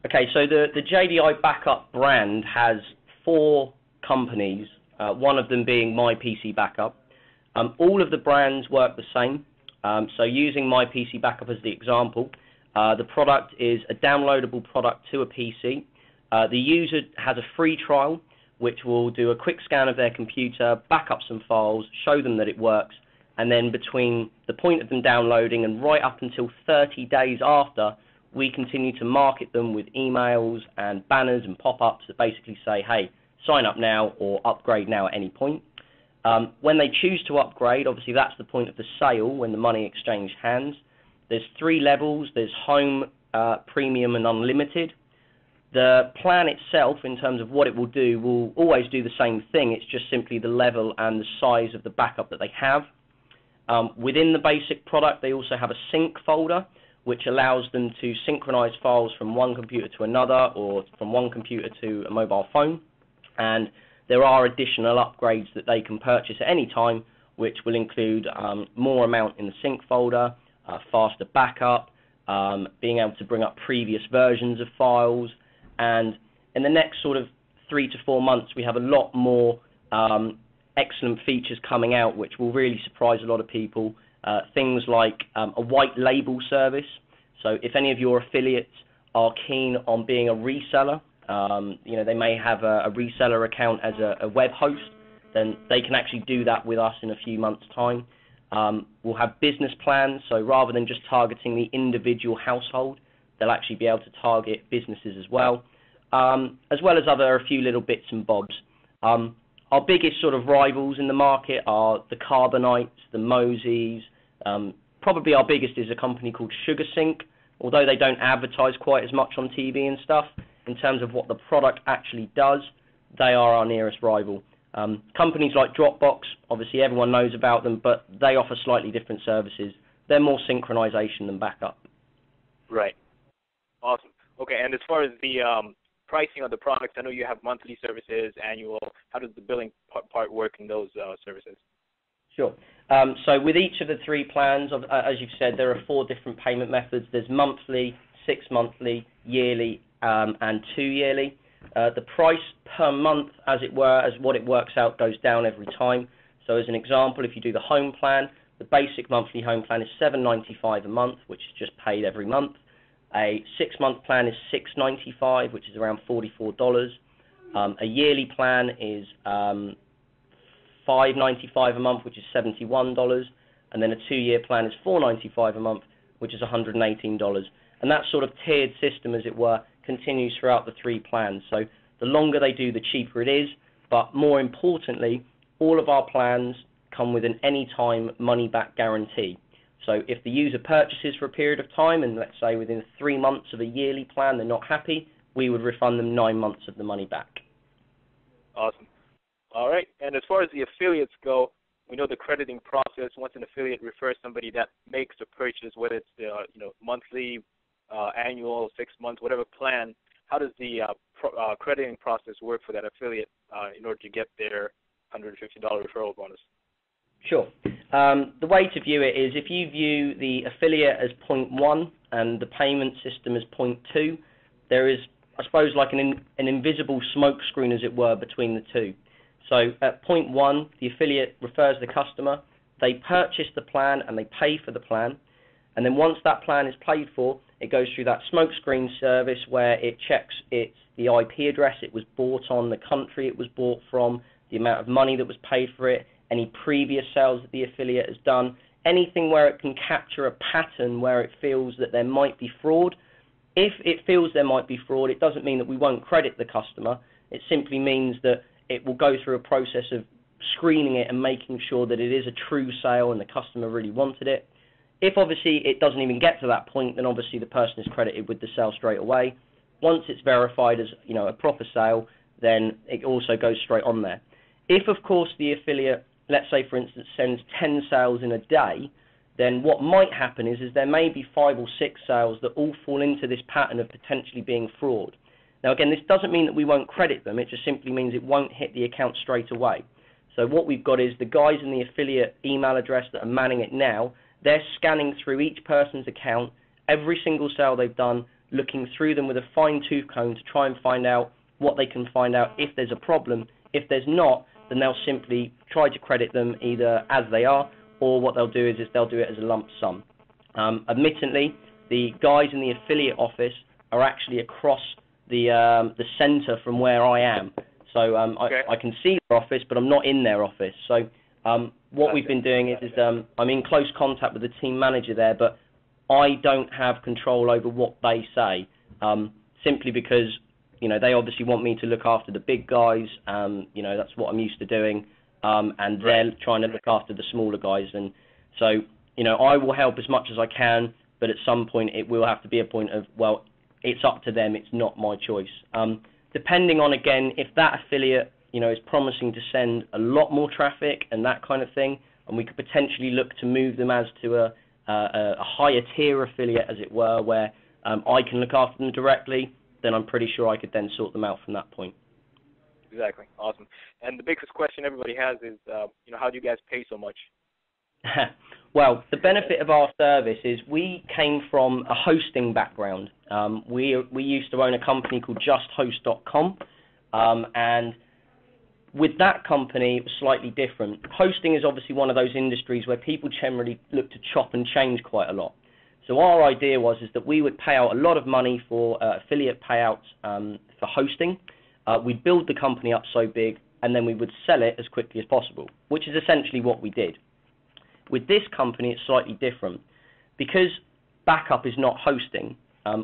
Okay, so the JDI Backup brand has 4 companies, one of them being My PC Backup. All of the brands work the same. So using My PC Backup as the example, the product is a downloadable product to a PC. The user has a free trial, which will do a quick scan of their computer, back up some files, show them that it works, and then between the point of them downloading and right up until 30 days after, we continue to market them with emails and banners and pop-ups that basically say, hey, sign up now or upgrade now at any point. When they choose to upgrade, obviously that's the point of the sale, when the money exchanged hands. There's 3 levels. There's Home, Premium, and Unlimited. The plan itself, in terms of what it will do, will always do the same thing. It's just simply the level and the size of the backup that they have. Within the basic product, they also have a sync folder, which allows them to synchronize files from one computer to another or from one computer to a mobile phone. And there are additional upgrades that they can purchase at any time, which will include more amount in the sync folder, faster backup, being able to bring up previous versions of files. And in the next sort of 3 to 4 months, we have a lot more excellent features coming out, which will really surprise a lot of people. Things like a white label service. So if any of your affiliates are keen on being a reseller, they may have a reseller account as a web host, then they can actually do that with us in a few months' time. We'll have business plans, so rather than just targeting the individual household, they'll actually be able to target businesses as well as a few little bits and bobs. Our biggest sort of rivals in the market are the Carbonites, the Moseys. Probably our biggest is a company called SugarSync, although they don't advertise quite as much on TV and stuff. In terms of what the product actually does, they are our nearest rival. Companies like Dropbox, obviously everyone knows about them, but they offer slightly different services. They're more synchronization than backup. Right. Awesome. Okay, and as far as the pricing of the products, I know you have monthly services, annual. How does the billing part work in those services? Sure. So with each of the 3 plans, as you've said, there are 4 different payment methods. There's monthly, 6 monthly, yearly, and 2 yearly. The price per month, as what it works out, goes down every time. So as an example, if you do the home plan, the basic monthly home plan is $7.95 a month, which is just paid every month. A 6-month plan is $6.95, which is around $44. A yearly plan is $5.95 a month, which is $71, and then a 2-year plan is $4.95 a month, which is $118. And that sort of tiered system, as it were, continues throughout the 3 plans. So the longer they do, the cheaper it is. But more importantly, all of our plans come with an anytime money-back guarantee. So if the user purchases for a period of time, and let's say within 3 months of a yearly plan they're not happy, we would refund them 9 months of the money back. Awesome. All right. And as far as the affiliates go, we know the crediting process. Once an affiliate refers somebody that makes a purchase, whether it's monthly, annual, 6 months, whatever plan, how does the crediting process work for that affiliate in order to get their $150 referral bonus? Sure. The way to view it is if you view the affiliate as point 1 and the payment system as point 2, there is, I suppose, like an invisible smoke screen, as it were, between the two. So at point 1, the affiliate refers the customer, they purchase the plan and they pay for the plan, and then once that plan is paid for, it goes through that smoke screen service where it checks the IP address it was bought on, the country it was bought from, the amount of money that was paid for it, any previous sales that the affiliate has done, anything where it can capture a pattern where it feels that there might be fraud. If it feels there might be fraud, it doesn't mean that we won't credit the customer. It simply means that it will go through a process of screening it and making sure that it is a true sale and the customer really wanted it. If obviously it doesn't even get to that point, then obviously the person is credited with the sale straight away. Once it's verified as a proper sale, then it also goes straight on there. If of course the affiliate, let's say for instance, sends 10 sales in a day, then what might happen is there may be 5 or 6 sales that all fall into this pattern of potentially being fraud. Now again, this doesn't mean that we won't credit them, it just simply means it won't hit the account straight away. So what we've got is the guys in the affiliate email address that are manning it now, they're scanning through each person's account, every single sale they've done, looking through them with a fine-tooth comb to try and find out what they can find out if there's a problem. If there's not, then they'll simply try to credit them either as they are, or what they'll do is they'll do it as a lump sum. Admittedly, the guys in the affiliate office are actually across the centre from where I am. So okay. I can see their office, but I'm not in their office. So what we've been doing is I'm in close contact with the team manager there, but I don't have control over what they say, simply because, you know, they obviously want me to look after the big guys. You know, that's what I'm used to doing, and they're trying to look after the smaller guys. And so, you know, I will help as much as I can, but at some point it will have to be a point of, well, it's up to them, it's not my choice. Depending on, again, if that affiliate, you know, is promising to send a lot more traffic and that kind of thing, and we could potentially look to move them as to a higher tier affiliate, as it were, where I can look after them directly, then I'm pretty sure I could then sort them out from that point. Exactly. Awesome. And the biggest question everybody has is, you know, how do you guys pay so much? Well, the benefit of our service is we came from a hosting background. We used to own a company called JustHost.com, and with that company, it was slightly different. Hosting is obviously one of those industries where people generally look to chop and change quite a lot. So our idea is that we would pay out a lot of money for affiliate payouts for hosting. We'd build the company up so big, and then we would sell it as quickly as possible, which is essentially what we did. With this company, it's slightly different. Because backup is not hosting,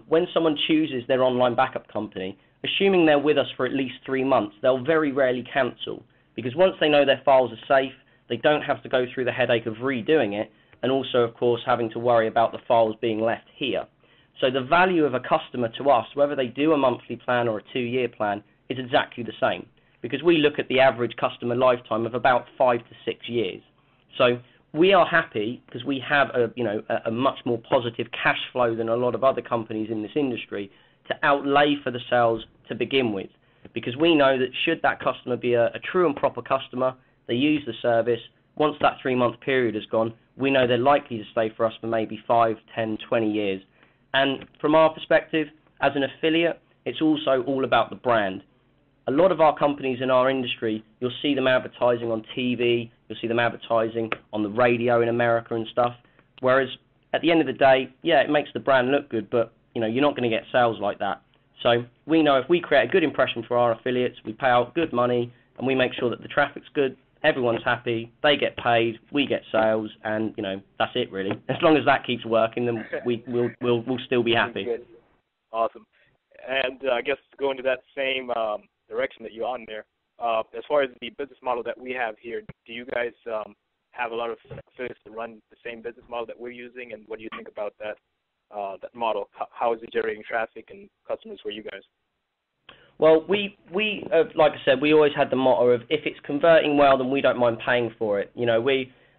when someone chooses their online backup company, assuming they're with us for at least 3 months, they'll very rarely cancel. Because once they know their files are safe, they don't have to go through the headache of redoing it, and also, of course, having to worry about the files being left here. So the value of a customer to us, whether they do a monthly plan or a 2-year plan, is exactly the same. Because we look at the average customer lifetime of about 5 to 6 years. So we are happy because we have a much more positive cash flow than a lot of other companies in this industry to outlay for the sales to begin with. Because we know that should that customer be a true and proper customer, they use the service, once that 3-month period is gone, we know they're likely to stay for us for maybe 5, 10, 20 years. And from our perspective, as an affiliate, it's also all about the brand. A lot of our companies in our industry, you'll see them advertising on TV, you'll see them advertising on the radio in America and stuff, whereas at the end of the day, yeah, it makes the brand look good, but you know, you're not going to get sales like that. So we know if we create a good impression for our affiliates, we pay out good money, and we make sure that the traffic's good, everyone's happy, they get paid, we get sales, and you know, that's it really. As long as that keeps working, then we'll still be happy. Good. Awesome. And I guess to go into that same direction that you're on there, as far as the business model that we have here, do you guys have a lot of affiliates that run the same business model that we're using, and what do you think about that model? How is it generating traffic and customers for you guys? Well, we like I said, we always had the motto of if it's converting well, then we don't mind paying for it. You know,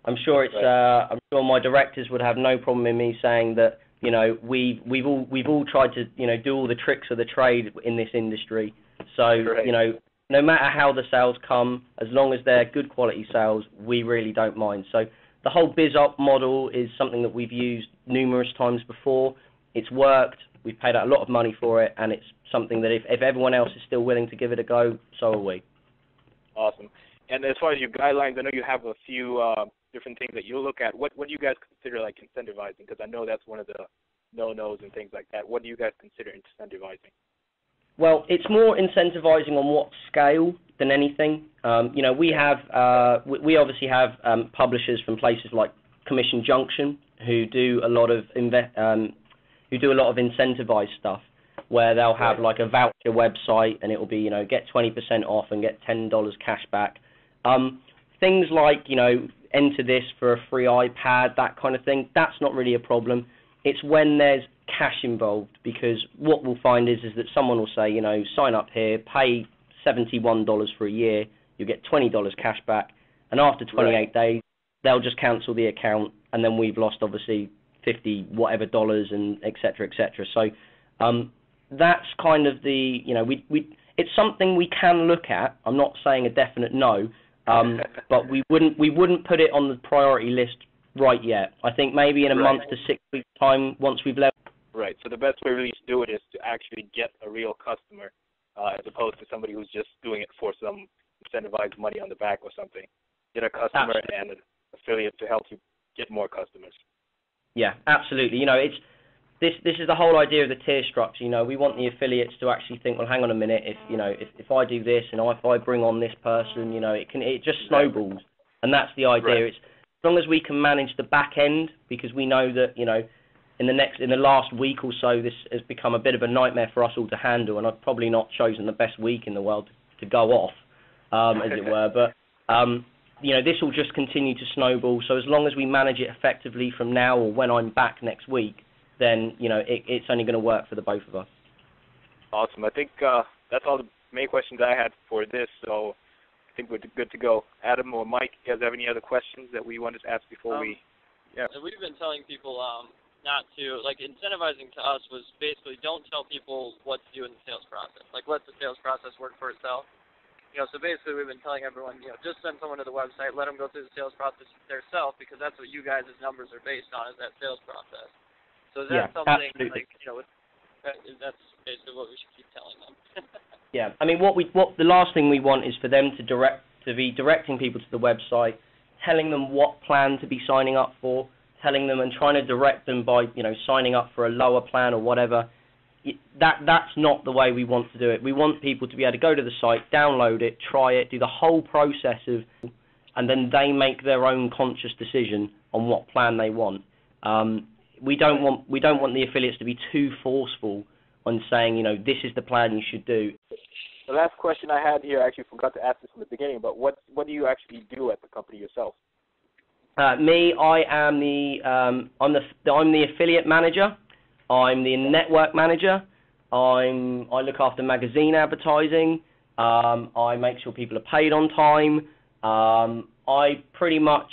I'm sure I'm sure my directors would have no problem in me saying that, you know, we've all tried to, you know, do all the tricks of the trade in this industry. So, you know, no matter how the sales come, as long as they're good quality sales, we really don't mind. So the whole BizOp model is something that we've used numerous times before. It's worked. We've paid out a lot of money for it, and it's something that if everyone else is still willing to give it a go, so are we. Awesome. And as far as your guidelines, I know you have a few different things that you look at. What do you guys consider like incentivizing? Because I know that's one of the no-nos and things like that. What do you guys consider incentivizing? Well, it's more incentivizing on what scale than anything. You know, we obviously have publishers from places like Commission Junction who do a lot of incentivized stuff, where they'll have like a voucher website and it will be, you know, get 20% off and get $10 cash back. Things like, you know, enter this for a free iPad, that kind of thing. That's not really a problem. It's when there's cash involved, because what we'll find is that someone will say, you know, sign up here, pay $71 for a year, you get $20 cash back, and after 28 days, they'll just cancel the account, and then we've lost obviously 50 whatever dollars and et cetera, et cetera. So that's kind of the, you know, it's something we can look at. I'm not saying a definite no, but we wouldn't put it on the priority list right yet. I think maybe in a month to 6 weeks time, once we've leveled Right. So the best way really to do it is to actually get a real customer, as opposed to somebody who's just doing it for some incentivized money on the back or something. Get a customer Absolutely. and an affiliate to help you get more customers. Yeah, absolutely. You know, it's this is the whole idea of the tier structure. You know, we want the affiliates to actually think, well, hang on a minute, if I do this and if I bring on this person, you know, it just snowballs, and that's the idea. Right. It's as long as we can manage the back end, because we know that, you know, in the last week or so, this has become a bit of a nightmare for us all to handle, and I've probably not chosen the best week in the world to go off, as it were. But you know, this will just continue to snowball. So as long as we manage it effectively from now or when I'm back next week, then, you know, it's only going to work for the both of us. Awesome. I think that's all the main questions I had for this, so I think we're good to go. Adam or Mike, you guys have any other questions that we wanted to ask before we... Yeah. We've been telling people not to, like, incentivizing to us was basically don't tell people what to do in the sales process. Like, let the sales process work for itself. You know, so basically we've been telling everyone, you know, just send someone to the website, let them go through the sales process themselves, because that's what you guys' numbers are based on, is that sales process. So is that something, absolutely. like, you know, that's basically what we should keep telling them. Yeah, I mean, what the last thing we want is for them to be directing people to the website, telling them what plan to be signing up for, telling them and trying to direct them by, you know, signing up for a lower plan or whatever. That's not the way we want to do it. We want people to be able to go to the site, download it, try it, do the whole process and then they make their own conscious decision on what plan they want. We don't want the affiliates to be too forceful on saying, you know, this is the plan you should do. The last question I had here, I actually forgot to ask this in the beginning, but what do you actually do at the company yourself? Me, I am I'm the affiliate manager. I'm the network manager. I look after magazine advertising. I make sure people are paid on time. I pretty much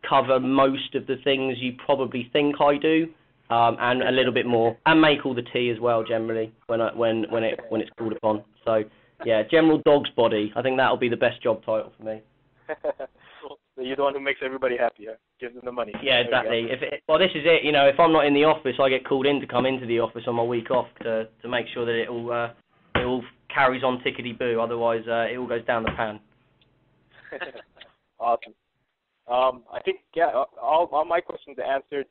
cover most of the things you probably think I do, and a little bit more, and make all the tea as well generally when it's called upon. So yeah, general dog's body. I think that'll be the best job title for me. So you're the one who makes everybody happy, huh? Gives them the money. Yeah, exactly. Well, this is it. You know, if I'm not in the office, I get called in to come into the office on my week off to make sure that it all carries on tickety-boo. Otherwise, it all goes down the pan. Awesome. I think, yeah, all my questions are answered.